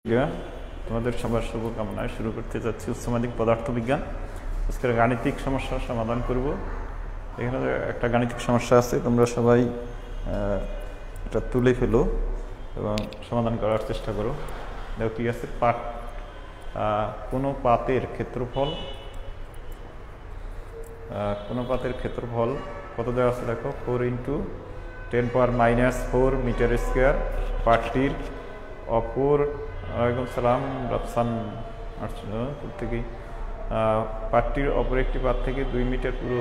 তোমাদের সবার শুভকামনায় শুরু করতে যাচ্ছি উচ্চ মাধ্যমিক পদার্থবিজ্ঞান। আজকের গাণিতিক সমস্যার সমাধান করব। এখানে একটা গাণিতিক সমস্যা আছে, তোমরা সবাই এটা তুলে ফেলো এবং সমাধান করার চেষ্টা করো। দেখো কি আছে, পাত কোনো পাতের ক্ষেত্রফল কত দেওয়া আছে দেখো, 4 × 10⁻⁴ মিটার স্কোয়ার। পাটটির অপর ওয়ালাইকুম সালাম রাফসান থেকে পাটটির অপর একটি পাত থেকে 2 মিটার পুরো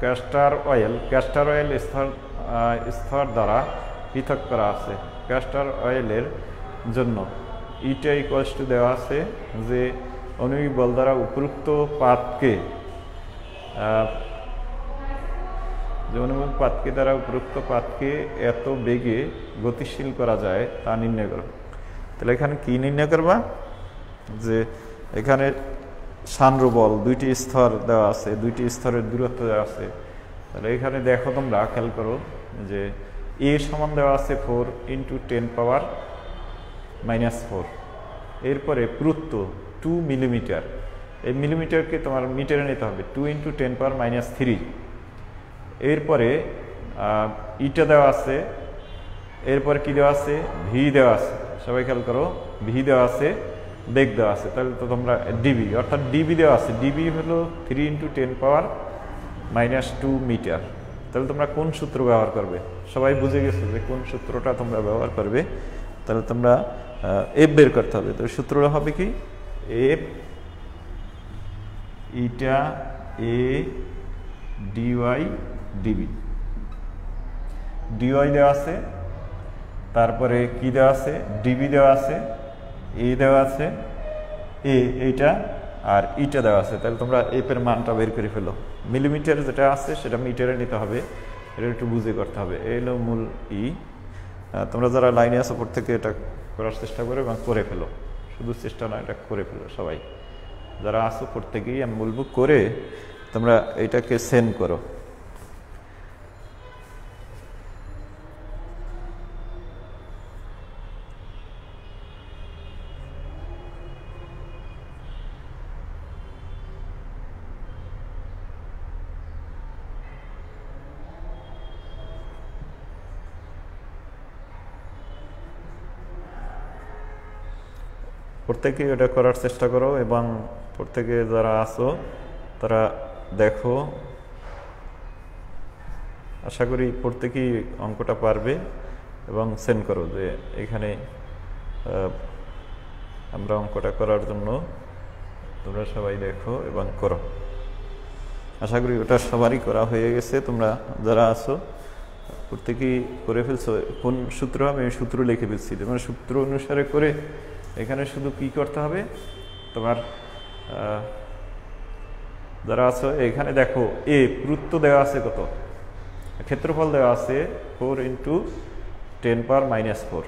ক্যাস্টার অয়েল স্তর দ্বারা পৃথক করা আছে। ক্যাস্টার অয়েলের জন্য ইটা ইকুয়ালস টু দেওয়া আছে যে আণবিক বল দ্বারা উপরোক্ত পাতকে এত বেগে গতিশীল করা যায় তা নির্ণয় করো। তাহলে এখানে কি নির্ণয় করবা, যে এখানে সান্দ্র বল দুইটি স্তর দেওয়া আছে, দুইটি স্তরের দূরত্ব দেওয়া আছে। তাহলে এখানে দেখো, তোমরা খেয়াল করো যে এ সমান দেওয়া আছে 4 × 10⁻⁴। এরপরে পুরুত্ব 2 মিলিমিটার। এই মিলিমিটারকে তোমার মিটারে নিতে হবে, 2 × 10⁻³ এরপরে ইটা দেওয়া আছে। এরপরে কি দেওয়া আছে, ভি দেওয়া আছে। সবাই খেয়াল করো, ভি দেওয়া আছে, বেগ দেওয়া আছে। তাহলে তো তোমরা ডিবি অর্থাৎ ডিবি দেওয়া আছে, ডিবি হলো 3 × 10⁻² মিটার। তাহলে তোমরা কোন সূত্র ব্যবহার করবে? সবাই বুঝে গেছো যে কোন সূত্রটা তোমরা ব্যবহার করবে। তাহলে তোমরা এফ বের করতে হবে। তো সূত্রটা হবে কি, এফ ইটা এ ডিওয়াই ডিবি। ডিওয়াই দেওয়া আছে, তারপরে কি দেওয়া আছে, ডিবি দেওয়া আছে, এ দেওয়া আছে, এইটা আর ইটা দেওয়া আছে। তাহলে তোমরা এফ এর মানটা বের করে ফেলো। মিলিমিটার যেটা আছে সেটা মিটারে নিতে হবে, এটা একটু বুঝে করতে হবে। এই হলো মূল ই। তোমরা যারা লাইনে আছো উপর থেকে এটা করার চেষ্টা করো এবং করে ফেলো। শুধু চেষ্টা না, এটা করে ফেলো সবাই যারা আছো উপর থেকেই। আমি বলবো করে তোমরা এইটাকে সেন্ড করো। প্রত্যেকে এটা করার চেষ্টা করো এবং প্রত্যেকে যারা আছো তারা দেখো। আশা করি প্রত্যেকেই অঙ্কটা পারবে এবং সেন্ড করো যে এখানে আমরা অঙ্কটা করার জন্য তোমরা সবাই দেখো এবং করো। আশা করি ওটা সবারই করা হয়ে গেছে। তোমরা যারা আছো প্রত্যেকেই করে ফেলছো। কোন সূত্র আমি সূত্র লিখে ফেলছি, তোমরা সূত্র অনুসারে করে এখানে শুধু কি করতে হবে, তোমার যারা আছো এখানে দেখো এ পুরুত্ব দেওয়া আছে কত, ক্ষেত্রফল দেওয়া আছে 4 × 10⁻⁴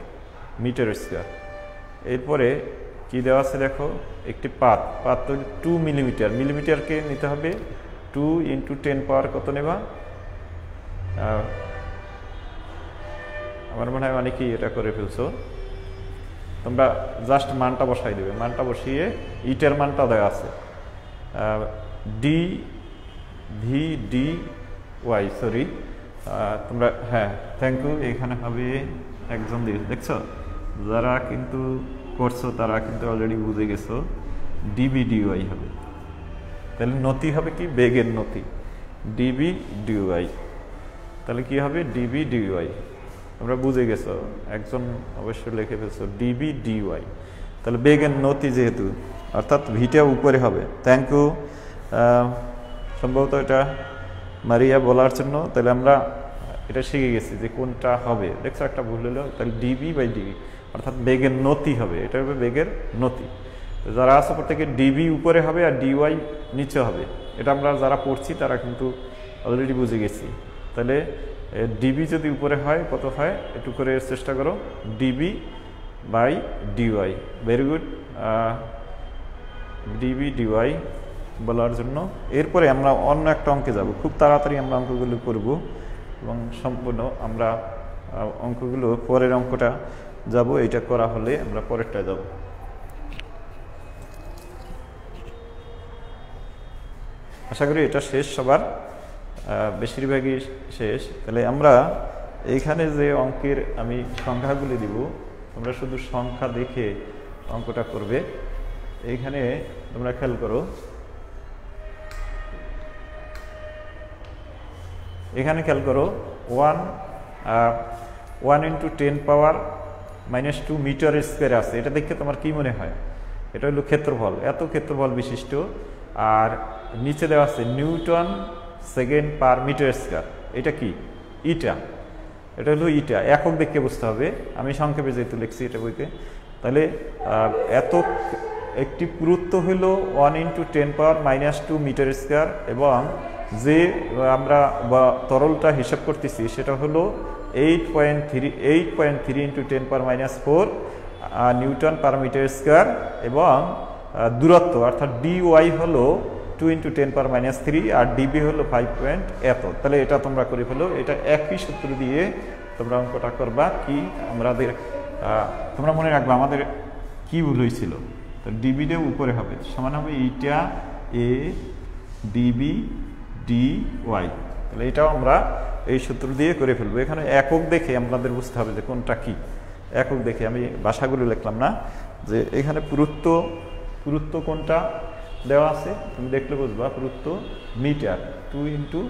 মিটার স্কোয়ার। এরপরে কি দেওয়া আছে দেখো, একটি পাত 2 মিলিমিটার। মিলিমিটারকে নিতে হবে 2 × 10 কত নেবা, আমার মনে হয় মানে কি এটা করে ফেলছো। তোমরা জাস্ট মানটা বসাই দেবে, মানটা বসিয়ে ইটার মানটা দেওয়া আছে D V D Y, sorry তোমরা, হ্যাঁ থ্যাংক ইউ। এখানে হবে একজন দেখছো, যারা কিন্তু করছো তারা কিন্তু অলরেডি বুঝে গেছো, ডিবি ডিওয়াই হবে। তাহলে নতি হবে কি, বেগের নতি, ডিবি ডিওয়াই। তাহলে কি হবে, ডিবি ডিওয়াই। তোমরা বুঝে গেছো, একজন অবশ্যই লিখে ফেলছো ডিবি ডিওয়াই। তাহলে বেগের নতি যেহেতু, অর্থাৎ ভিটা উপরে হবে। থ্যাংক ইউ, সম্ভবত এটা মারিয়া বলার জন্য। তাহলে আমরা এটা শিখে গেছি যে কোনটা হবে। দেখছো একটা ভুল হলো, তাহলে ডিবি/ডিবি অর্থাৎ বেগের নতি হবে, এটা হবে বেগের নতি। যারা আছে প্রত্যেকে ডিবি উপরে হবে আর ডিওয়াই নিচে হবে। এটা আমরা যারা পড়ছি তারা কিন্তু অলরেডি বুঝে গেছি। তাহলে ডিবি যদি উপরে হয় কত হয়, একটু করে চেষ্টা করো, ডিবি/ডিওয়াই। ভেরি গুড, ডিবি ডিওয়াই বলার জন্য। এরপরে আমরা অন্য একটা অঙ্কে যাব, খুব তাড়াতাড়ি আমরা অঙ্কগুলো করব এবং সম্পূর্ণ আমরা অঙ্কগুলো, পরের অঙ্কটা যাব। এটা করা হলে আমরা পরেরটা যাব। আশা করি এটা শেষ, সবার বেশিরভাগই শেষ। তাহলে আমরা এইখানে যে অঙ্কের আমি সংখ্যাগুলি দিব, তোমরা শুধু সংখ্যা দেখে অঙ্কটা করবে। এইখানে তোমরা খেয়াল করো, এখানে খেয়াল করো 1 × 10⁻⁻2 মিটার স্কোয়ার আছে। এটা দেখে তোমার কি মনে হয়? এটা হলো ক্ষেত্রফল, এত ক্ষেত্রফল বিশিষ্ট। আর নিচে দেওয়া আছে newton second per metre square. এটা কি? ইটা। এটা হলো ইটা, একক দেখে বুঝতে হবে। আমি সংক্ষেপে যেহেতু লিখছি এটা বইতে, তাহলে এত একটি পুরুত্ব হলো 1 × 10⁻⁻2 মিটার স্কোয়ার, এবং যে আমরা তরলটা হিসাব করতেছি সেটা হলো 8.3 × 10⁻⁴ নিউটন পার মিটার স্কোয়ার, এবং দূরত্ব অর্থাৎ ডিওয়াই হলো 2 × 10⁻³ আর ডিবি হলো 5 এত। তাহলে এটা তোমরা করে ফেলো। এটা একই সূত্র দিয়ে তোমরা অঙ্কটা করবা। কি আমাদের তোমরা মনে রাখবা আমাদের কি ভুল হয়েছিল? তো ডিবিটা উপরে হবে, সমান হবে ইটা এ ডিবি ডি ওয়াই। তাহলে এটাও আমরা এই সূত্র দিয়ে করে ফেলবো। এখানে একক দেখে আমাদের বুঝতে হবে যে কোনটা কি। একক দেখে আমি ভাষাগুলো লিখলাম না, যে এখানে পুরুত্ব কোনটা দেওয়া আছে তুমি দেখলে বুঝবা। পুরুত্ব মিটার, 2 ×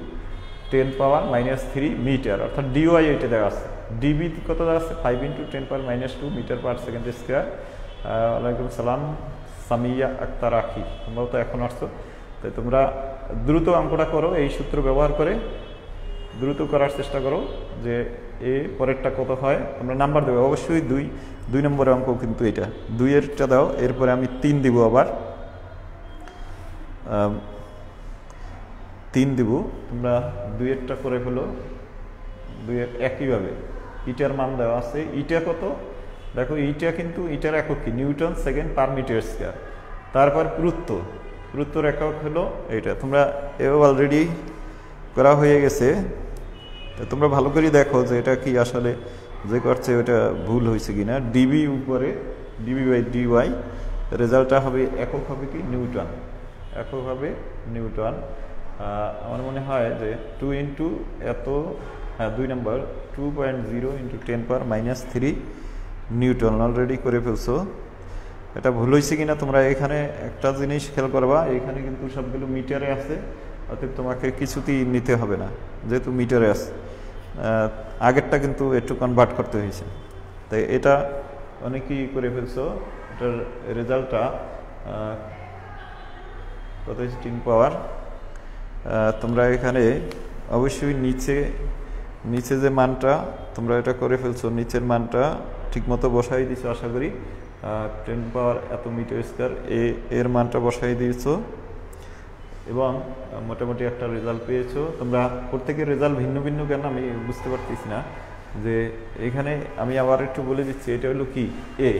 10⁻³ মিটার, অর্থাৎ ডিওয়াই এটা দেওয়া আছে। ডিবি কত দেওয়া আছে? 5 × 10⁻² মিটার পার সেকেন্ড স্কোয়ার। ওয়ালাইকুম সালাম সামিয়া আক্তার আখি, তোমরাও তো এখন আসছো। তাই তোমরা দ্রুত অঙ্কটা করো, এই সূত্র ব্যবহার করে দ্রুত করার চেষ্টা করো, যে এ পরেরটা কত হয়। তোমরা নাম্বার দেবে অবশ্যই। 2 নম্বরের অঙ্ক কিন্তু এটা 2-এরটা দাও, এরপরে আমি 3 দিব, আবার 3 দিব। তোমরা 2-এরটা করে ফেলো। 2-এর একইভাবে ইটার মান দেওয়া আছে। ইটা কত দেখো, ইটা কিন্তু ইটার একক কি? Newton second per metre square. তারপর পুরুত্বর একক হলো এইটা। তোমরা এও অলরেডি করা হয়ে গেছে। তোমরা ভালো করে দেখো যে এটা কি আসলে যে করছে ওটা ভুল হয়েছে কিনা। ডিবি উপরে ডিবি/ডিওয়াই, রেজাল্টটা হবে একক হবে কি? নিউটন। একক হবে নিউটন। আমার মনে হয় যে 2 × এত, হ্যাঁ 2 নম্বর 2.0 × 10⁻³ নিউটন অলরেডি করে ফেলছো। এটা ভুল হয়েছে কিনা তোমরা এখানে একটা জিনিস খেয়াল করবা, এখানে কিন্তু সবগুলো মিটারে আছে, অতএব তোমাকে কিছুতেই নিতে হবে না যেহেতু মিটারে আছে। আগেরটা কিন্তু একটু কনভার্ট করতে হয়েছে, তাই এটা অনেকেই করে ফেলছো। এটার রেজাল্টটা কত হয়েছে? 10 পাওয়ার। তোমরা এখানে অবশ্যই নিচে যে মানটা তোমরা এটা করে ফেলছো, নিচের মানটা ঠিকমতো বসাই দিছো আশা করি। 10 পাওয়ার এত মিটার স্কোয়ার এর মানটা বসাই দিয়েছো, এবং মোটামুটি একটা রেজাল্ট পেয়েছো। তোমরা প্রত্যেকের রেজাল্ট ভিন্ন ভিন্ন কেন আমি বুঝতে পারতেছি না। যে এখানে আমি আবার একটু বলে দিচ্ছি, এটা হলো কি? এ,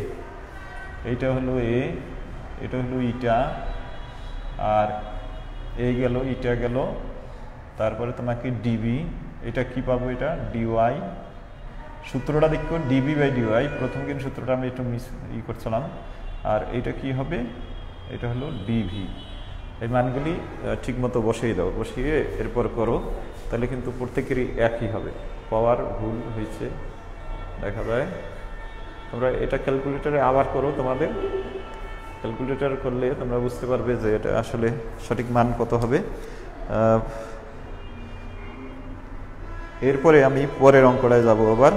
এইটা হলো এ, এটা হলো ইটা, আর এই গেল ইটা গেল। তারপরে তোমাকে ডিবি, এটা কি পাবো? এটা ডিওয়াই। সূত্রটা দেখো ডিবি/ডিওয়াই। প্রথম কিন্তু সূত্রটা আমি একটু করছিলাম। আর এটা কি হবে? এটা হলো ডিভি। এই মানগুলি ঠিকমতো বসিয়ে দাও, বসিয়ে এরপর করো, তাহলে কিন্তু প্রত্যেকেরই একই হবে। পাওয়ার ভুল হয়েছে দেখা যায়। তোমরা এটা ক্যালকুলেটরে আবার করো, তোমাদের ক্যালকুলেটর করলে তোমরা বুঝতে পারবে যে এটা আসলে সঠিক মান কত হবে। এরপরে আমি পরের অঙ্কটায় যাব আবার।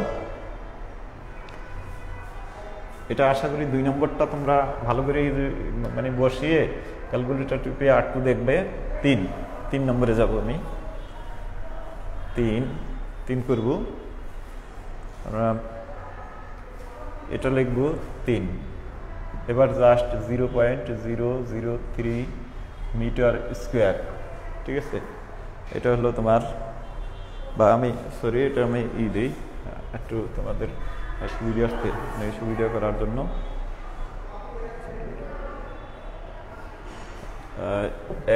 এটা আশা করি 2 নম্বরটা তোমরা ভালো করে মানে বসিয়ে ক্যালকুলেটর টিপে একটু দেখবে। 3 নম্বরে যাব আমি। 3 করব। আমরা এটা লিখব 3। এবার জাস্ট 0.003 মিটার স্কোয়ার। ঠিক আছে, এটা হলো তোমার, বা আমি সরি এটা আমি দিই একটু তোমাদের সুবিধার্থে, সুবিধা করার জন্য।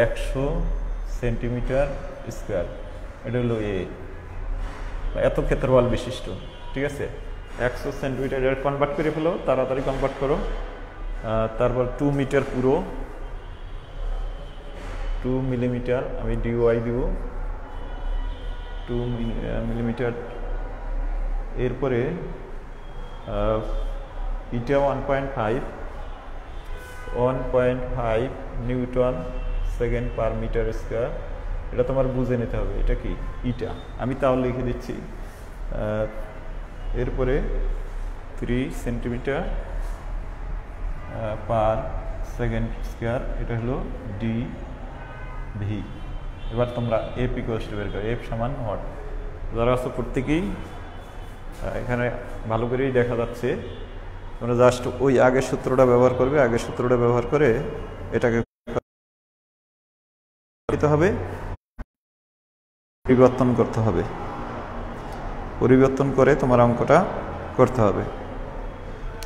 100 সেন্টিমিটার স্কোয়ার, এটা হলো এত ক্ষেত্রফল বিশিষ্ট। ঠিক আছে, 100 সেন্টিমিটার এটা কনভার্ট করে ফেলো, তাড়াতাড়ি কনভার্ট করো। তারপর 2 মিটার পুরো, 2 মিলিমিটার আমি ডিওয়াই দিব 2 মিলিমিটার। এরপরে এটা 1.5 newton second per metre square. এটা তোমার বুঝে নিতে হবে এটা কি ইটা, আমি তাও লিখে দিচ্ছি। এরপরে 3 সেন্টিমিটার পার সেকেন্ড স্কয়ার, এটা হলো ডি ভি। এবার তোমরা এফ ইকুয়ালস টু বের করো, এফ সমান হোয়াট। যারা আছে প্রত্যেকেই এখানে ভালো করেই দেখা যাচ্ছে, তোমরা জাস্ট ওই আগের সূত্রটা ব্যবহার করবে, আগের সূত্রটা ব্যবহার করে এটাকে হবে পরিবর্তন করতে হবে, পরিবর্তন করে তোমার অঙ্কটা করতে হবে।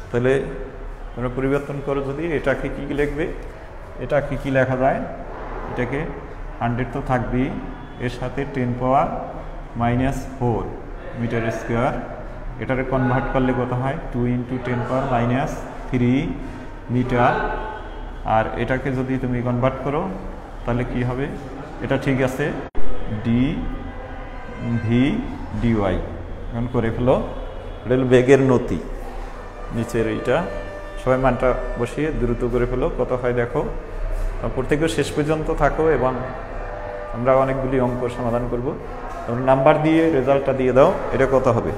তাহলে তোমরা পরিবর্তন করো যদি, এটাকে কি লিখবে, এটা কি লেখা যায়, এটাকে 100 তো থাকবেই, এর সাথে 10 পাওয়ার -4 মিটার স্কোয়ার। এটাকে কনভার্ট করলে কত হয়, 2 × 10 পাওয়ার -3 মিটার। আর এটাকে যদি তুমি কনভার্ট করো তাহলে কি হবে, এটা ঠিক আছে ডি ভি ডিওয়াই। এখন করে ফেলো, এটা হলো বেগের নতি নিচের এইটা। সবাই মানটা বসিয়ে দ্রুত করে ফেলো, কত হয় দেখো। প্রত্যেকে শেষ পর্যন্ত থাকো এবং আমরা অনেকগুলি অঙ্ক সমাধান করব। তোমরা নাম্বার দিয়ে রেজাল্টটা দিয়ে দাও, এটা কত হবে,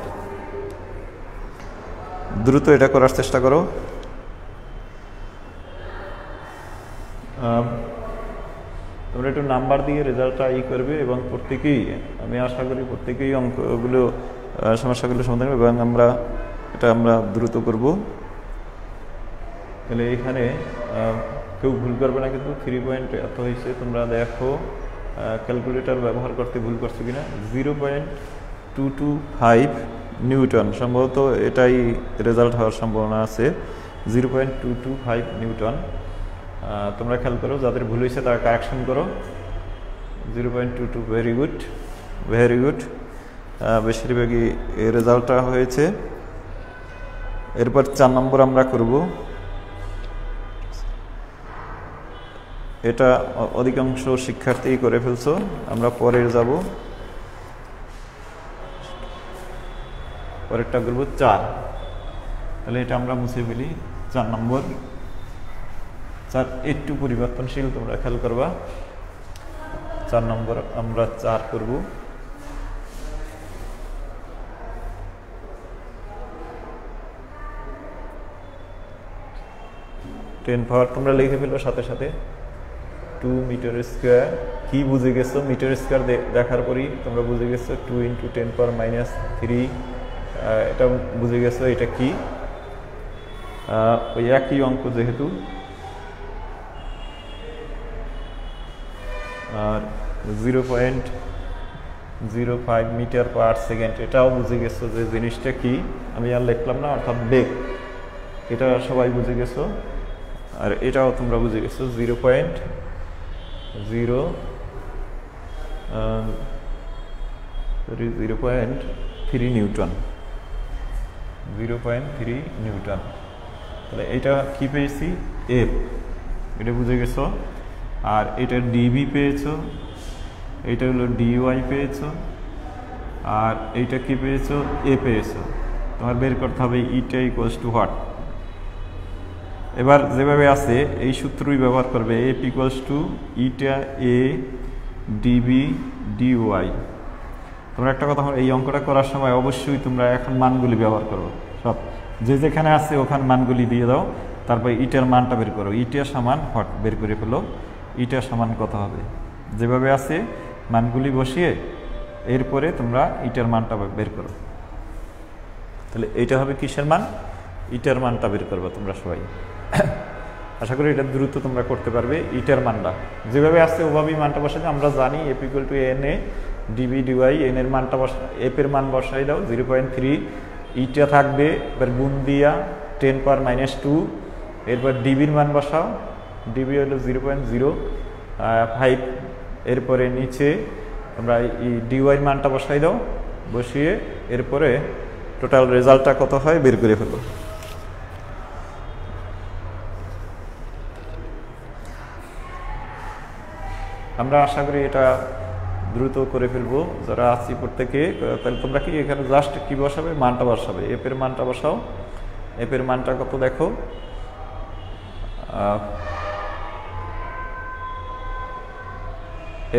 দ্রুত এটা করার চেষ্টা করো। তোমরা একটু নাম্বার দিয়ে রেজাল্টটা করবে এবং প্রত্যেকেই, আমি আশা করি প্রত্যেকেই অঙ্কগুলো সমস্যাগুলো সমাধান করবে এবং আমরা দ্রুত করব। তাহলে এখানে কেউ ভুল করবে না কিন্তু। 3 পয়েন্ট এত হয়েছে, তোমরা দেখো ক্যালকুলেটর ব্যবহার করতে ভুল করছো কিনা। 0.225 নিউটন, সম্ভবত এটাই রেজাল্ট হওয়ার সম্ভাবনা আছে। 0.225 নিউটন। তোমরা খেয়াল করো, যাদের ভুল হয়েছে তারা কারেকশন করো। 0.22, ভেরি গুড, ভেরি গুড। বেশিরভাগই রেজাল্টটা হয়েছে। এরপর 4 নম্বর আমরা করব। এটা অধিকাংশ শিক্ষার্থী করে ফেলছো, আমরা পরের যাব। পরেরটা করব 4। তাহলে এটা আমরা মুছে ফেলি। 4 নম্বর, 4 একটু পরিবর্তনশীল, তোমরা খেয়াল করবা। 4 নম্বর আমরা 4 করব। টেন পাওয়ার তোমরা লিখে ফেলো সাথে সাথে। 2 মিটার স্কোয়ার কি বুঝে গেছো, মিটার স্কোয়ার দেখার পরই তোমরা বুঝে গেছো 2 × 10 পাওয়ার -3, এটা বুঝে গেছো এটা কি। ওই একই অঙ্ক যেহেতু, আর 0.05 মিটার পার সেকেন্ড, এটাও বুঝে গেছো যে জিনিসটা কি। আমি আর লিখলাম না, অর্থাৎ বেগ, এটা সবাই বুঝে গেছো। আর এটাও তোমরা বুঝে গেছো 0.3 নিউটন, 0.3 নিউটন। তাহলে এটা কি পেয়েছি, এফ, এটা বুঝে গেছো। আর এটা ডিবি পেয়েছো, এইটা হলো ডিওয়াই পেয়েছো, আর এইটা কি পেয়েছো, এ পেয়েছো। তোমার বের করতে হবে ইটা ইকুয়ালস টু হোয়াট। এবার যেভাবে আছে এই সূত্রই ব্যবহার করবে, F equals to eta A D V D Y. তোমরা একটা কথা, এই অঙ্কটা করার সময় অবশ্যই তোমরা এখন মানগুলি ব্যবহার করো, সব যেখানে আছে ওখানে মানগুলি দিয়ে দাও। তারপর ইটার মানটা বের করো, ইটা সমান হট বের করে ফেলো, ইটা সমান কত হবে। যেভাবে আছে মানগুলি বসিয়ে এরপরে তোমরা ইটার মানটা বের করো। তাহলে এইটা হবে কিসের মান, ইটার মানটা বের করবে তোমরা সবাই। আশা করি এটা দ্রুত তোমরা করতে পারবে। ইটার মানটা যেভাবে আসছে ওভাবেই মানটা বসাতে, আমরা জানি F equal to N A D V D Y. N এর মানটা এফ এর মান বসাই দাও 0.3, ইটা থাকবে এবার গুণ দিয়া 10 পাওয়ার -2। এরপর ডিবির মান বসাও, ডিবি হলো 0.05। এরপরে নিচে আমরা এই ডিওয়াই মানটা বসাই দাও, বসিয়ে এরপরে টোটাল রেজাল্টটা কত হয় বের করে ফেলবো। আমরা আশা করি এটা দ্রুত করে ফেলবো যারা আছি প্রত্যেকে। তাহলে তোমরা কি এখানে জাস্ট কি বসাবে, মানটা বসাবে, এফ এর মানটা বসাও। এফ এর মানটা কত দেখো,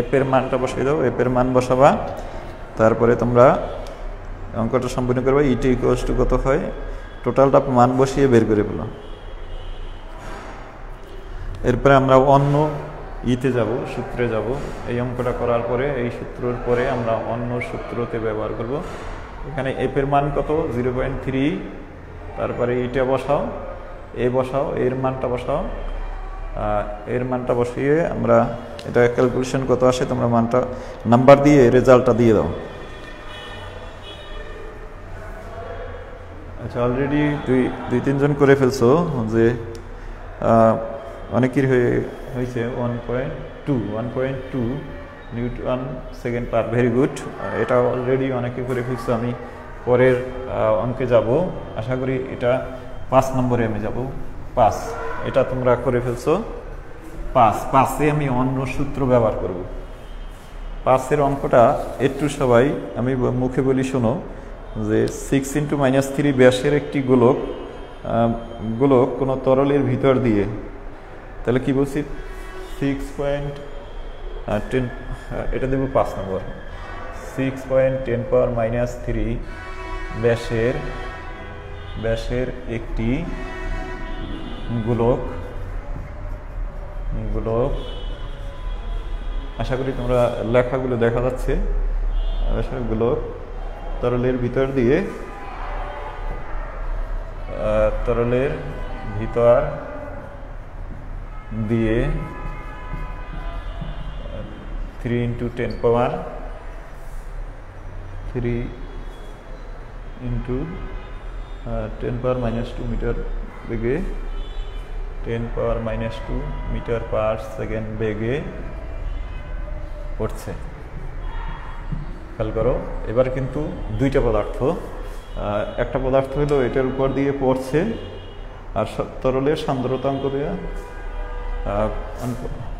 এফ এর মানটা বসিয়ে দাও, এফ এর মান বসাবা। তারপরে তোমরা অঙ্কটা সম্পূর্ণ করবে। ইটি ইকুয়ালস টু কত হয়, টোটালটা মান বসিয়ে বের করে ফেলো। এরপরে আমরা অন্য ইতে যাব, সূত্রে যাব। এই অঙ্কটা করার পরে এই সূত্রের পরে আমরা অন্য সূত্রতে ব্যবহার করব। এখানে এফ এর মান কত 0.3, তারপরে ইটা বসাও, এ বসাও, এর মানটা বসাও। এর মানটা বসিয়ে আমরা এটা ক্যালকুলেশন কত আসে তোমরা মানটা নাম্বার দিয়ে রেজাল্টটা দিয়ে দাও। আচ্ছা, অলরেডি দুই তিনজন করে ফেলছো, যে অনেকের হয়েছে 1.2 নিউটন সেকেন্ড পার, ভেরি গুড। এটা অলরেডি অনেকে করে ফেলছো। আমি পরের অঙ্কে যাব, আশা করি এটা 5 নম্বরে আমি যাব। 5 এটা তোমরা করে ফেলছো। 5-এ আমি অন্য সূত্র ব্যবহার করব। 5-এর অঙ্কটা একটু সবাই আমি মুখে বলি শোনো, যে 6 × -3 ব্যাসের একটি গোলক কোনো তরলের ভিতর দিয়ে, তাহলে কি বলছি 6.10, এটা দেব 5 নম্বর। 6.10⁻³ ব্যাসের একটি গোলক, আশা করি তোমরা লেখাগুলো দেখা যাচ্ছে। গোলক তরলের ভিতর দিয়ে 3 × 10⁻² মিটার বেগে, 10⁻² মিটার পার সেকেন্ড বেগে পড়ছে। খেয়াল করো, এবার কিন্তু দুইটা পদার্থ, একটা পদার্থ হলো এটার উপর দিয়ে পড়ছে, আর তরলের সান্দ্রতাঙ্ক দেওয়া,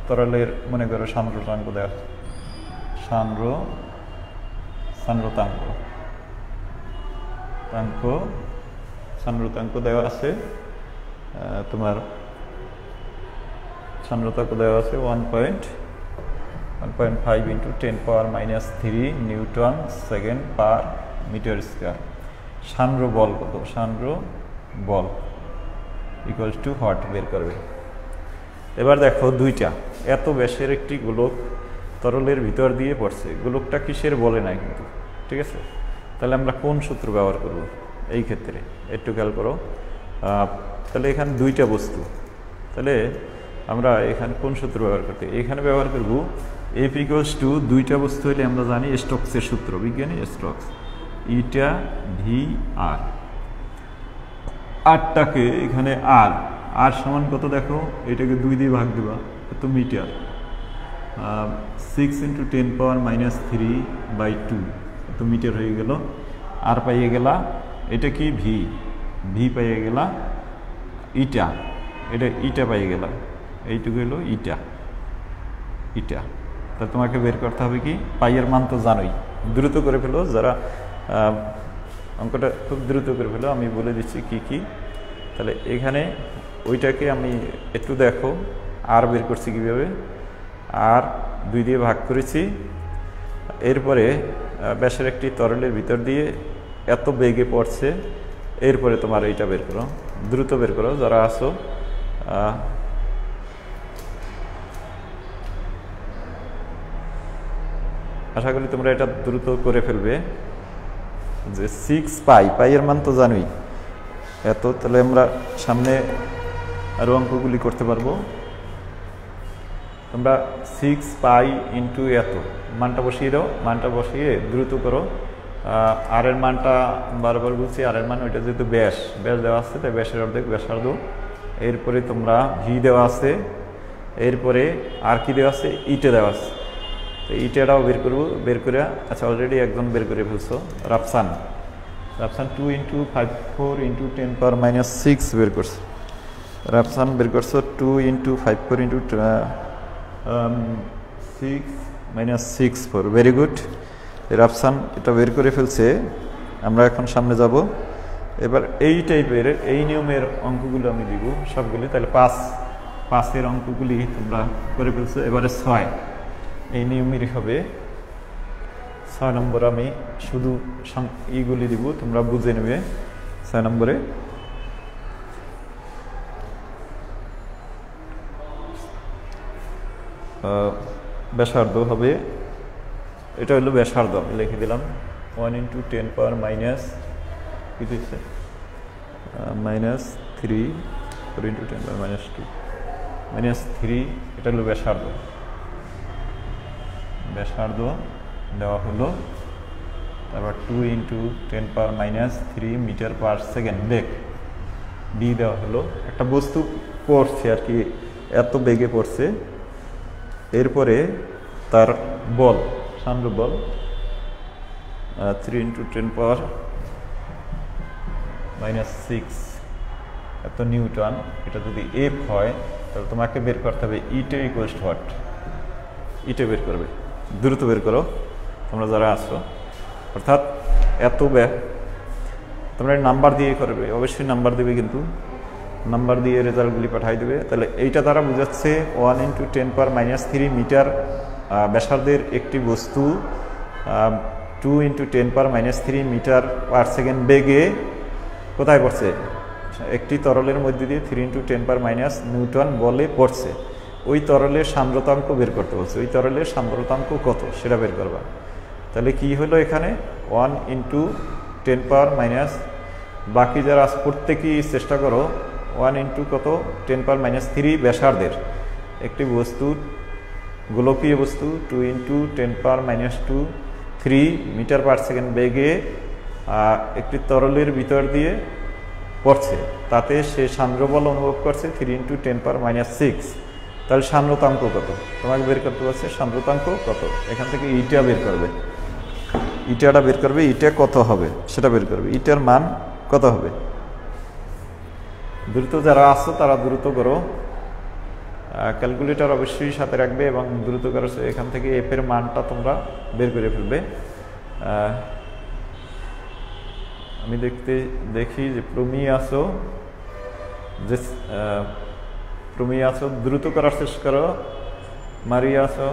তরলের মনে করো সান্দ্রতাঙ্ক দেওয়া, সান্দ্রতাঙ্ক দেওয়া আছে। তোমার সান্দ্রতাঙ্ক দেওয়া আছে 1.5 × 10⁻³ newton second per metre square. সান্দ্র বল কত, সান্দ্র বল ইকুয়ালস টু হোয়াট বের করবে। এবার দেখো দুইটা এত ব্যাসের একটি গোলক তরলের ভিতর দিয়ে পড়ছে, গোলকটা কিসের বলে নাই কিন্তু, ঠিক আছে। তাহলে আমরা কোন সূত্র ব্যবহার করব এই ক্ষেত্রে একটু খেয়াল করো। তাহলে এখানে দুইটা বস্তু, তাহলে আমরা এখানে কোন সূত্র ব্যবহার করতে, এখানে ব্যবহার করব এফ ইকুয়ালস টু, দুইটা বস্তু হলে আমরা জানি স্টোকসের সূত্র, বিজ্ঞানী স্টোকস, ইটা ভি আর। আরটাকে এখানে আর সমান কত দেখো, এটাকে 2 দিয়ে ভাগ দেবা, কত মিটার। 6 × 10⁻³/2 কত মিটার হয়ে গেল। আর পাইয়ে গেলা, এটা কি ভি পাইয়ে গেলা, ইটা পাইয়ে গেলা, এইটুকু হলো ইটা। তা তোমাকে বের করতে হবে কি, পাইয়ের মান তো জানোই, দ্রুত করে ফেলো, যারা অঙ্কটা খুব দ্রুত করে ফেলো, আমি বলে দিচ্ছি কি। তাহলে এখানে ওইটাকে আমি একটু দেখো, আর বের করছি কীভাবে, আর 2 দিয়ে ভাগ করেছি। এরপরে ব্যাসের একটি তরলের ভিতর দিয়ে এত বেগে পড়ছে, এরপরে তোমার এইটা বের করো, দ্রুত বের করো যারা আসো। আশা করি তোমরা এটা দ্রুত করে ফেলবে। যে 6 পাইয়ের মান তো জানোই এত, তাহলে আমরা সামনে আরো অঙ্কগুলি করতে পারবো। তোমরা 6 পাই × এত মানটা বসিয়ে দাও, মানটা বসিয়ে দ্রুত করো। আর এর মানটা বারবার বলছি, আর এর মান ওইটা যেহেতু ব্যাস দেওয়া আছে, তাই ব্যাসের অর্ধেক ব্যাসার্ধ। এরপরে তোমরা ভি দেওয়া আছে, এরপরে আর কি দেওয়া আছে, ইটে দেওয়া আছে। তো ইটাটাও বের করবো, বের করে, আচ্ছা অলরেডি একজন বের করে ফেলছো, রাফসান রাফসান 2 ইন্টু 54 ইন্টু 10⁻⁶ বের করছে। রাফসান বের করছো 2 into 54 into 6 - 6 4। Very good, Rafsan এটা বের করে ফেলছে। আমরা এখন সামনে যাব। এবার এই টাইপের এই নিয়মের অঙ্কগুলো আমি দিব সবগুলি। তাহলে 5-5-এর অঙ্কগুলি তোমরা করে ফেলছো। এবারে 6 এই নিয়মেরই হবে। 6 নম্বর আমি শুধু এইগুলি দিব, তোমরা বুঝে নেবে। 6 নম্বরে ব্যাসার্ধ হবে, এটা হলো ব্যাসার্ধ। আমি লিখে দিলাম 1 ইন্টু 10⁻⁻, কি দিচ্ছে -3 4 ইন্টু 10⁻², -3। এটা হলো ব্যাসার্ধ। ব্যাসার্ধ দেওয়া হলো। তারপর 2 ইন্টু 10⁻³ মিটার/সেকেন্ড বেগ ডি দেওয়া হলো। একটা বস্তু পড়ছে আর কি, এত বেগে পড়ছে। এরপরে তার বল, সান্দ্র বল 3 ইন্টু 10⁻⁶ এত নিউটন। এটা যদি এফ হয় তাহলে তোমাকে বের করতে হবে ইটা ইকুয়ালস টু হোয়াট। ইটা বের করবে, দ্রুত বের করো তোমরা যারা আছো। অর্থাৎ এত তোমরা নাম্বার দিয়ে করবে, অবশ্যই নাম্বার দেবে, কিন্তু নাম্বার দিয়ে রেজাল্টগুলি পাঠাই দেবে। তাহলে এইটা দ্বারা বোঝাচ্ছে 1 ইন্টু 10⁻³ মিটার ব্যাসার্ধের একটি বস্তু 2 ইন্টু 10⁻³ মিটার/সেকেন্ড বেগে কোথায় পড়ছে? একটি তরলের মধ্যে দিয়ে 3 ইন্টু 10⁻⁻ নিউটন বলে পড়ছে। ওই তরলের সান্দ্রতাঙ্ক বের করতে বলছে। ওই তরলের সান্দ্রতাঙ্ক কত সেটা বের করবা। তাহলে কি হলো এখানে 1 ইন্টু 10⁻⁻, বাকি যারা প্রত্যেকেই চেষ্টা করো 1 ইন্টু কত 10⁻³ ব্যাসার্ধের একটি বস্তু, গোলকীয় বস্তু 2 ইন্টু 10⁻² 3 মিটার/সেকেন্ড বেগে একটি তরলের ভিতর দিয়ে পড়ছে। তাতে সে সান্দ্রবল অনুভব করছে 3 ইন্টু 10⁻⁶। তাহলে সান্দ্রতাঙ্ক কত তোমাকে বের করতে পারছে? সান্দ্রতাঙ্ক কত? এখান থেকে ইটা বের করবে, ইটাটা বের করবে। ইটা কত হবে সেটা বের করবে। ইটার মান কত হবে? দ্রুত যারা আসছো তারা দ্রুত করো, ক্যালকুলেটর অবশ্যই সাথে রাখবে এবং দ্রুত করো। এখান থেকে এফ এর মানটা তোমরা বের করে ফেলবে। আমি দেখি যে প্রমি আছো, দ্রুত করার চেষ্টা করো। মারিয়া আছো,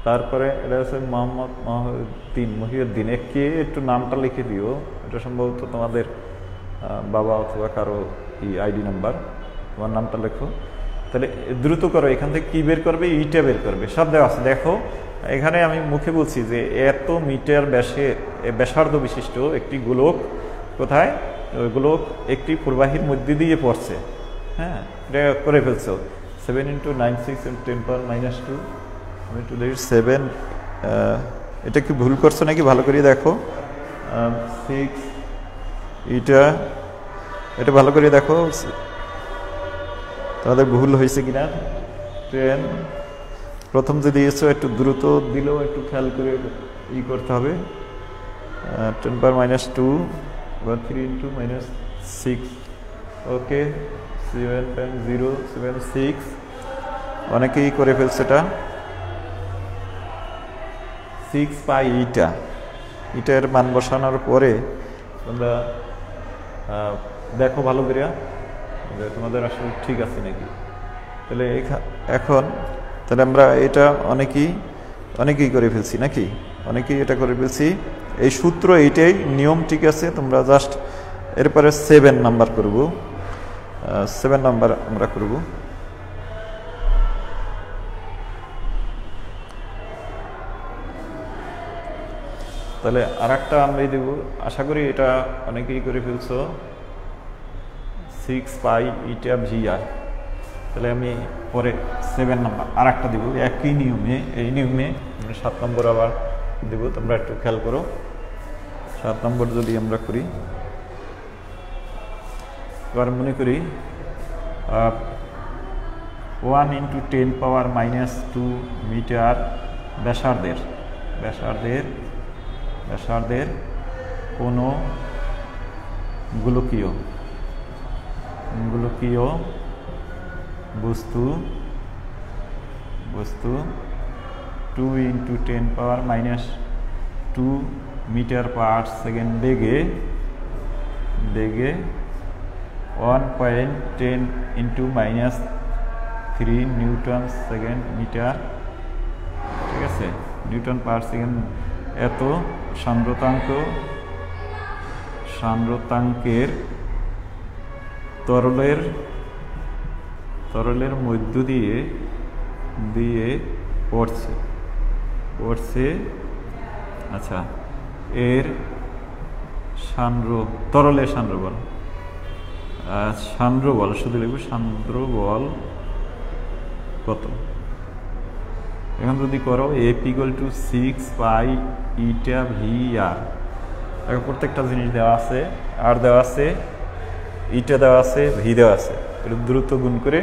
তারপরে এটা হচ্ছে মোহাম্মদ মহিউদ্দিন। কে একটু নামটা লিখে দিও, এটা সম্ভবত তোমাদের বাবা অথবা কারো আইডি নাম্বার, তোমার নামটা লেখো। তাহলে দ্রুত করো। এখান থেকে কি বের করবে? ইটা বের করবে। সব দেওয়া আছে। দেখো এখানে আমি মুখে বলছি যে এত মিটার ব্যাসার্ধ বিশিষ্ট একটি গোলক কোথায়? ওই গোলক একটি প্রবাহীর মধ্যে দিয়ে পড়ছে। হ্যাঁ, এটা করে ফেলছো। 7 ইন্টু 9 6 10⁻², আমি একটু দেখি 7। এটা কি ভুল করছো নাকি ভালো করে দেখো। 6 এটা ভালো করে দেখো তোমাদের ভুল হয়েছে কিনা। 10 প্রথম যে দিয়েছো একটু দ্রুত দিলেও একটু খেয়াল করে করতে হবে। 10⁻² 3 ইন্টু -6, ওকে 7.076। অনেকেই করে ফেলছে এটা। 6 পাই ইটার মান বসানোর পরে তোমরা দেখো ভালো করে তোমাদের আসলে ঠিক আছে নাকি। তাহলে এখন তাহলে আমরা এটা অনেকেই করে ফেলছি নাকি, অনেকেই এটা করে ফেলছি। এই সূত্র এইটাই, নিয়ম ঠিক আছে। তোমরা জাস্ট এরপরে 7 নাম্বার করব, 7 নাম্বার আমরা করব। তাহলে আর একটা আমরা দেব, আশা করি এটা অনেকেই করে ফেলছো। 6 পাই ইটা VI। তাহলে আমি পরে 7 নাম্বার আর একটা দেবো একই নিয়মে। এই নিয়মে 7 নম্বর আবার দেবো, তোমরা একটু খেয়াল করো। 7 নম্বর যদি আমরা করি, এবার মনে করি 1 ইন্টু 10⁻² মিটার ব্যাসার্ধের ব্যাসার্ধের কোনো গোলকীয় বস্তু 2 × 10⁻²² মিটার পার সেকেন্ড বেগে 1.10 × -3 নিউটন সেকেন্ড মিটার, ঠিক আছে, নিউটন পার সেকেন্ড, এত সান্দ্রতাঙ্কের তরলের মধ্য দিয়ে পড়ছে। আচ্ছা, এর তরলের সান্দ্র বল শুধু লিখব, সান্দ্র বল কত? এখন যদি করো F = 6π η/v/r, এখন প্রত্যেকটা জিনিস দেওয়া আছে, আর দেওয়া আছে, ইটা দেওয়া আছে, ভি দেওয়া আছে। এটা দ্রুত গুণ করে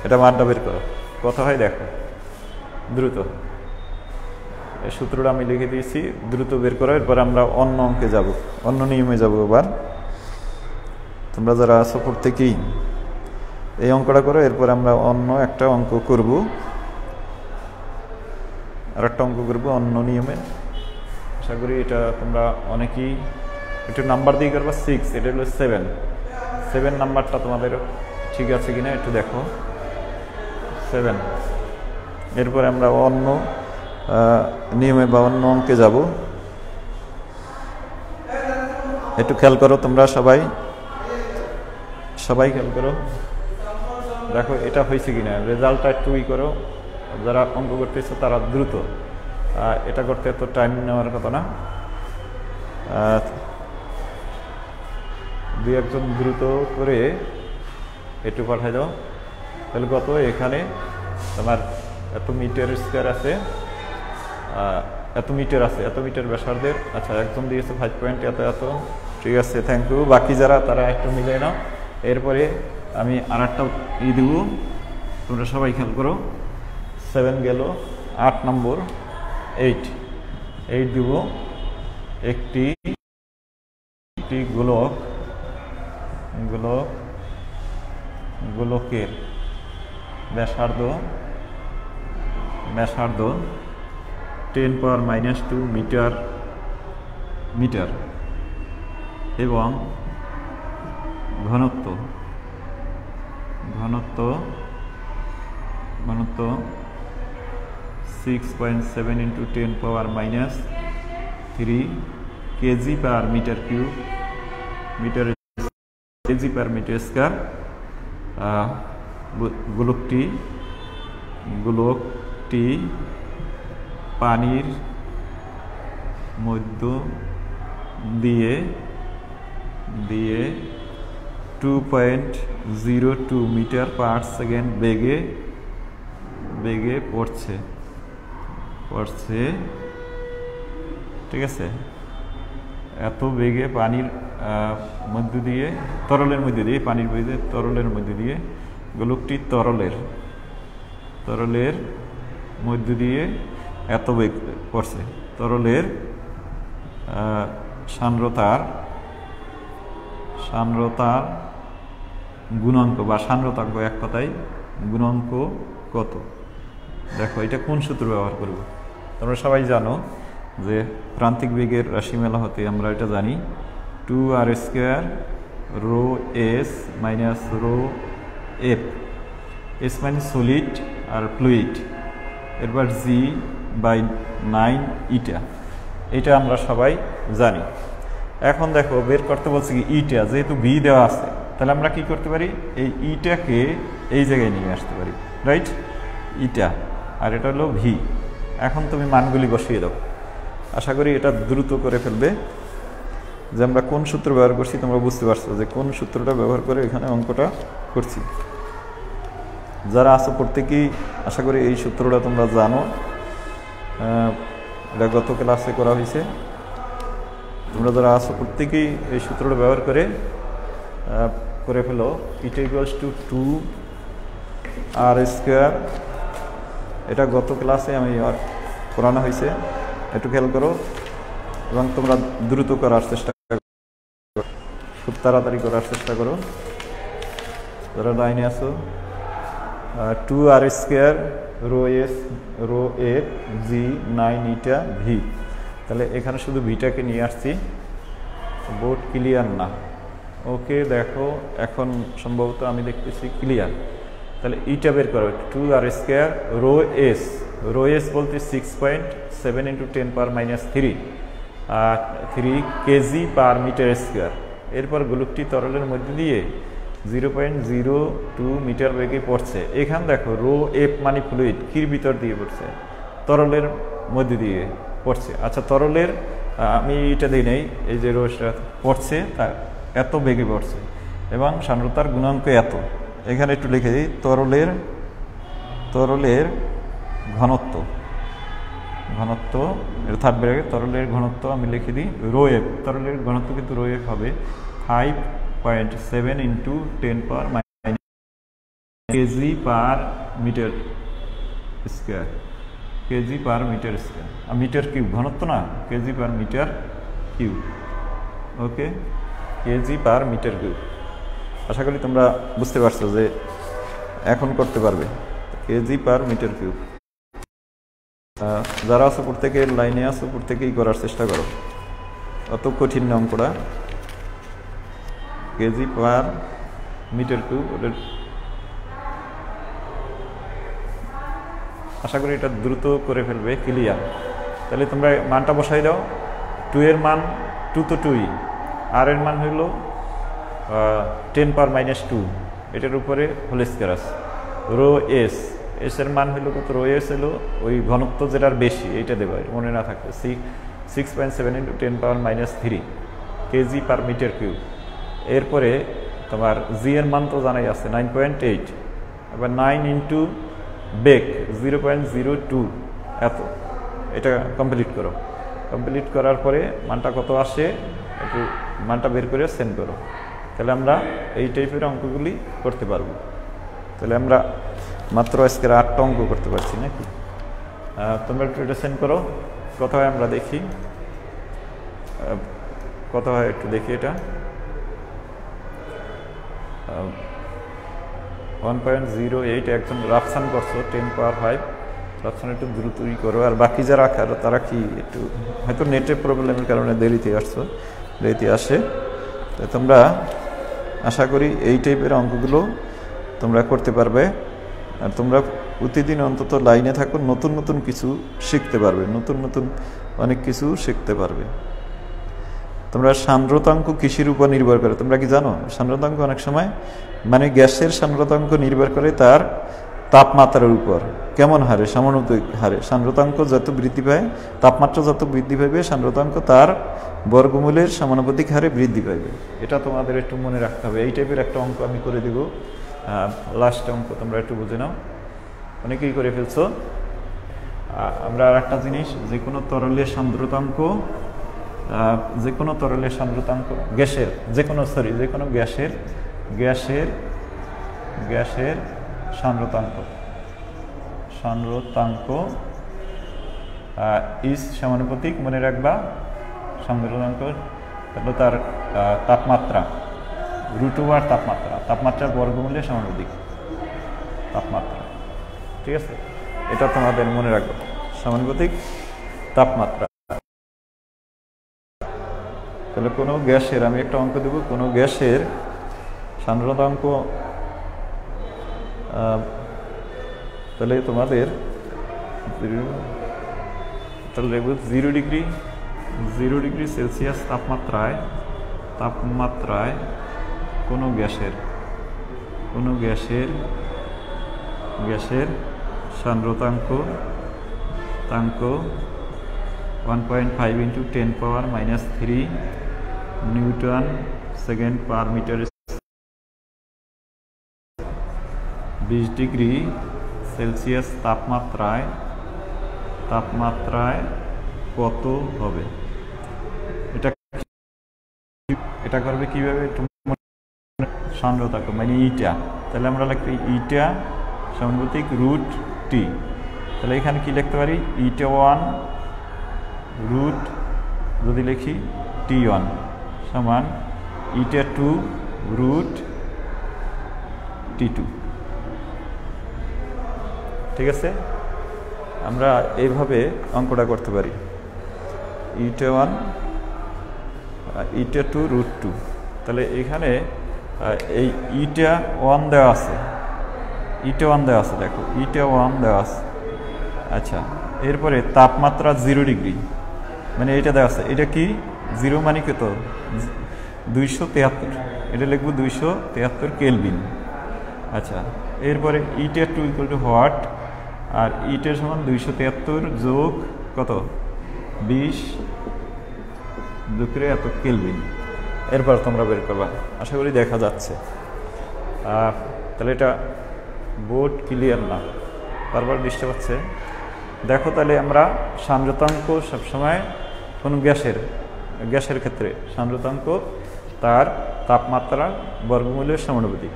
এটা মানটা বের করো, কত হয় দেখো দ্রুত। এই সূত্রটা আমি লিখে দিয়েছি, দ্রুত বের করো। এরপর আমরা অন্য অঙ্কে যাব, অন্য নিয়মে যাব। এবার তোমরা যারা আছো প্রত্যেকেই এই অঙ্কটা করো, এরপর আমরা অন্য একটা অঙ্ক করব, আর একটা অঙ্ক করব অন্য নিয়মে। আশা করি এটা তোমরা অনেকেই একটু নাম্বার দিয়ে করবা। 6, এটা হলো 7 নাম্বারটা তোমাদের ঠিক আছে কিনা একটু দেখো। 7, এরপরে আমরা অন্য নিয়মে বা অন্য অঙ্কে যাব। একটু খেয়াল করো তোমরা সবাই খেয়াল করো, দেখো এটা হয়েছে কিনা, রেজাল্টটা একটু করো। যারা অঙ্ক করতেছে তারা দ্রুত, এটা করতে এত টাইম নেওয়ার কথা না। 2-1 দ্রুত করে একটু পাঠাই দাও। তাহলে কত? এখানে তোমার এত মিটার স্কোয়ার আছে, এত মিটার ব্যাসার্ধের। আচ্ছা, একদম দিয়েছে 5 পয়েন্ট এত, ঠিক আছে, থ্যাংক ইউ। বাকি যারা তারা একটু মিলে নাও। এরপরে আমি আর একটা দেব, তোমরা সবাই খেয়াল করো। 7 গেল, 8 নম্বর 8 দিব। একটি গোলকের ব্যাসার্ধ 10⁻² মিটার এবং ঘনত্ব 6.7 × 10⁻³ কেজি/মিটার²। গোলকটি পানির মধ্য দিয়ে 2.02 মিটার পার সেকেন্ড বেগে পড়ছে, ঠিক আছে। এত বেগে পানির মধ্য দিয়ে, তরলের মধ্য দিয়ে, পানির মধ্যে তরলের মধ্য দিয়ে, গোলকটি তরলের মধ্য দিয়ে এত বেগ পড়ছে। তরলের সান্দ্রতার গুণাঙ্ক বা সান্দ্রতাঙ্ক, এক কথায় গুণাঙ্ক কত? দেখো এটা কোন সূত্র ব্যবহার করব? তোমরা সবাই জানো যে প্রান্তিক বেগের রাশিমালা হতে আমরা এটা জানি, 2r² ρs - ρf। এস মানে সলিড আর ফ্লুইড। এরপর g/9 ইটা, এটা আমরা সবাই জানি। এখন দেখো বের করতে বলছি কি ইটা, যেহেতু ভি দেওয়া আছে, তাহলে আমরা কি করতে পারি? এই ইটাকে এই জায়গায় নিয়ে আসতে পারি, রাইট? ইটা, আর এটা হলো ভি। এখন তুমি মানগুলি বসিয়ে দাও। আশা করি এটা দ্রুত করে ফেলবে। যে আমরা কোন সূত্র ব্যবহার করছি তোমরা বুঝতে পারছো যে কোন সূত্রটা ব্যবহার করে এখানে অঙ্কটা করছি। যারা আছো প্রত্যেকেই আশা করি এই সূত্রটা তোমরা জানো, এটা গত ক্লাসে করা হয়েছে। তোমরা যারা আছো প্রত্যেকেই এই সূত্রটা ব্যবহার করে ফেলো। ইটা = 2r²। এটা গত ক্লাসে আমি পড়ানো হয়েছে, একটু খেয়াল করো। এবং তোমরা দ্রুত করার চেষ্টা করো, খুব তাড়াতাড়ি করার চেষ্টা করো। যারা লাইনে আছো, 2r² রো এস রো এ জি 9 ইটা ভি। তাহলে এখানে শুধু ভিটাকে নিয়ে আসছি, বোর্ড ক্লিয়ার না। ওকে, দেখো এখন সম্ভবত আমি দেখতেছি ক্লিয়ার। তাহলে ইটা বের করো, 2r² রো এস বলতে 6.7 × 10⁻³ 3 কেজি পার মিটার স্কোয়ার। এরপর গোলকটি তরলের মধ্যে দিয়ে 0.02 মিটার বেগে পড়ছে। এখানে দেখো রো এফ মানে ফ্লুইড, কির ভিতর দিয়ে পড়ছে, তরলের মধ্যে দিয়ে পড়ছে। আচ্ছা, তরলের আমি এটা দিই নেই, এই যে রোটা পড়ছে তা এত বেগে পড়ছে এবং সান্দ্রতার গুণাঙ্ক এত। এখানে একটু লিখে দিই, তরলের ঘনত্ব এটা থাকবে, তরলের ঘনত্ব আমি লিখে দিই রো এফ। তরলের ঘনত্ব কিন্তু রো এফ হবে 5.7 × 10⁻³ kg per metre square, kg per metre square. আর মিটার কিউব ঘনত্ব না, kg per metre cube. Okay, kg per metre cube. আশা করি তোমরা বুঝতে পারছো যে এখন করতে পারবে, কেজি পার মিটার কিউব। যারা আছো প্রত্যেকে লাইনে আছো, প্রত্যেকেই করার চেষ্টা করো, অত কঠিন না অঙ্কটা। কেজি পার মিটার কিউব, আশা করি এটা দ্রুত করে ফেলবে, ক্লিয়ার। তাহলে তোমরা মানটা বসাই দাও। 2 এর মান 2 তো 2ই, আর এর মান হইল 10⁻², এটার উপরে হোল স্কয়ার আছে। রো এস এর মান হইল কত, রো এস হলো ওই ঘনত্ব যেটার বেশি, এইটা দেবো, মনে না থাকবে, 6.7 × 10⁻³ কেজি পার মিটার কিউব। এরপরে তোমার জি এর মান তো জানাই আছে 9.8, আবার 9 × বেগ 0.02 এত। এটা কমপ্লিট করো, কমপ্লিট করার পরে মানটা কত আসে একটু মানটা বের করে সেন্ড করো। তাহলে আমরা এই টাইপের অঙ্কগুলি করতে পারবো। তাহলে আমরা মাত্র আজকের 8টা অঙ্ক করতে পারছি নাকি? তোমরা একটু এটা সেন্ড করো, কত হয় আমরা দেখি, কত হয় একটু দেখি। এটা 1.08 একজন রাফসান করছো, 10⁵ রাফসান একটু দ্রুতই করো। আর বাকি যারা খারো তারা কি একটু হয়তো নেটের প্রবলেমের কারণে দেরিতে আসছো, দেরিতে আসে। তো তোমরা আশা করি এই টাইপের অঙ্কগুলো তোমরা করতে পারবে। আর তোমরা প্রতিদিন অন্তত লাইনে থাকো, নতুন নতুন কিছু শিখতে পারবে, নতুন নতুন অনেক কিছু শিখতে পারবে। তোমরা সান্দ্রতাঙ্ক কিসের উপর নির্ভর করে তোমরা কি জানো? সান্দ্রতাঙ্ক অনেক সময় মানে গ্যাসের সান্দ্রতাঙ্ক নির্ভর করে তার তাপমাত্রার উপর, কেমন হারে, সমানুপাতিক হারে। সান্দ্রতাঙ্ক যত বৃদ্ধি পায়, তাপমাত্রা যত বৃদ্ধি পাবে, সান্দ্রতাঙ্ক তার বর্গমূলের সমানুপাতিক হারে বৃদ্ধি পাবে। এটা তোমাদের একটু মনে রাখতে হবে। এই টাইপের একটা অঙ্ক আমি করে দেব, লাস্ট অঙ্ক তোমরা একটু বুঝে নাও, অনেকেই করে ফেলছো। আমরা আর একটা জিনিস, যে কোনো তরলের সান্দ্রতাঙ্ক, যে কোনো তরলের সান্দ্রতাঙ্ক, গ্যাসের যে কোনো গ্যাসের সান্দ্রতাঙ্ক ইজ সমানুপাতিক, মনে রাখবা, সান্দ্রতাঙ্ক হলো তার তাপমাত্রা, √2 তাপমাত্রার বর্গমূলের সমানুপাতিক তাপমাত্রা। ঠিক আছে, এটা তোমাদের মনে রাখবো, সমানুপাতিক তাপমাত্রা। তাহলে কোনো গ্যাসের, আমি একটা অঙ্ক দেব, কোনো গ্যাসের সান্দ্রতাঙ্ক, তাহলে তোমাদের তাহলে দেখব 0 ডিগ্রি সেলসিয়াস তাপমাত্রায় কোনো গ্যাসের সান্দ্রতাঙ্ক 1.5 × 10⁻³ newton second per metre. 20 degree Celsius তাপমাত্রায় কত হবে? এটা করবে কিভাবে? সান্দ্রতাঙ্ক মানে ইটা। তাহলে আমরা লিখি ইটা সমানুপাতিক √t। তাহলে এখানে কি লিখতে পারি? ইটা 1 √t যদি লিখি T1 সমান ইটা 2 রুট T2, ঠিক আছে? আমরা এইভাবে অঙ্কটা করতে পারি, ইটা 1 ইটা 2 রুট 2। তাহলে এখানে এই ইটা 1 দেওয়া আছে, ইটা 1 দেওয়া আছে, দেখো ইটা 1 দেওয়া আছে। আচ্ছা, এরপরে তাপমাত্রা 0 ডিগ্রি, মানে এটা দেওয়া আছে। এটা কি 0 মানে কত? 273, এটা লিখবো 273 কেলভিন। আচ্ছা, এরপরে ইটা 2 ইকুয়াল টু হোয়াট, আর ইটের সমান 273 যোগ কত 20 যোগ করে এত কেলভিন। এরপর তোমরা বের করবা, আশা করি দেখা যাচ্ছে। তাহলে এটা বোর্ড ক্লিয়ার না, বারবার ডিস্টার্ব হচ্ছে। দেখো তাহলে আমরা সান্দ্রতাঙ্ক সবসময় কোনো গ্যাসের ক্ষেত্রে সান্দ্রতাঙ্ক তার তাপমাত্রা বর্গমূলের সমানুপাতিক।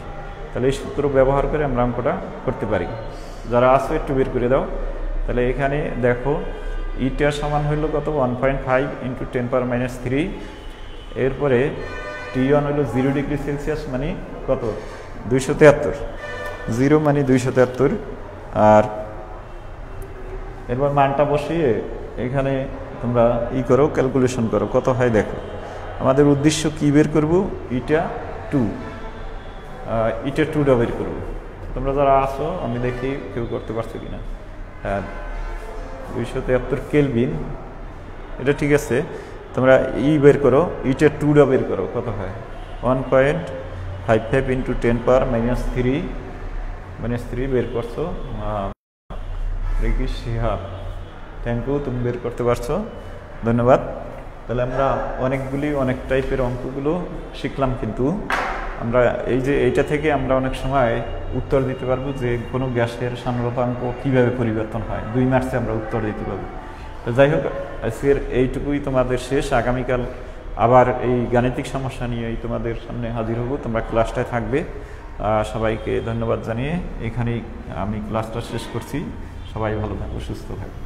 তাহলে এই সূত্র ব্যবহার করে আমরা অঙ্কটা করতে পারি। যারা আসো একটু বের করে দাও। তাহলে এখানে দেখো ইটার সমান হইল কত 1.5 × 10⁻³ এরপরে T1 হইল 0 ডিগ্রি সেলসিয়াস মানে কত 273, 0 মানে 273। আর এরপর মানটা বসিয়ে এখানে তোমরা করো, ক্যালকুলেশন করো কত হয় দেখো। আমাদের উদ্দেশ্য কি বের করব, ইটা 2টা বের করব। তোমরা যারা আসো আমি দেখি কেউ করতে পারছো কিনা। হ্যাঁ, 273 কেলভিন, এটা ঠিক আছে। তোমরা বের করো, ইটা 2টা বের করো কত হয় 1.55 × 10⁻³ বের করছো। থ্যাংক ইউ, তুমি বের করতে পারছো, ধন্যবাদ। তাহলে আমরা অনেক টাইপের অঙ্কগুলো শিখলাম, কিন্তু আমরা এইটা থেকে আমরা অনেক সময় উত্তর দিতে পারবো যে কোনো গ্যাসের সান্দ্রতাঙ্ক কীভাবে পরিবর্তন হয়, 2 মার্কসে আমরা উত্তর দিতে পারবো। তো যাই হোক, আজকের এইটুকুই তোমাদের শেষ। আগামীকাল আবার এই গাণিতিক সমস্যা নিয়ে তোমাদের সামনে হাজির হব, তোমরা ক্লাসটায় থাকবে। সবাইকে ধন্যবাদ জানিয়ে এখানেই আমি ক্লাসটা শেষ করছি। সবাই ভালো থাকো, সুস্থ থাকো।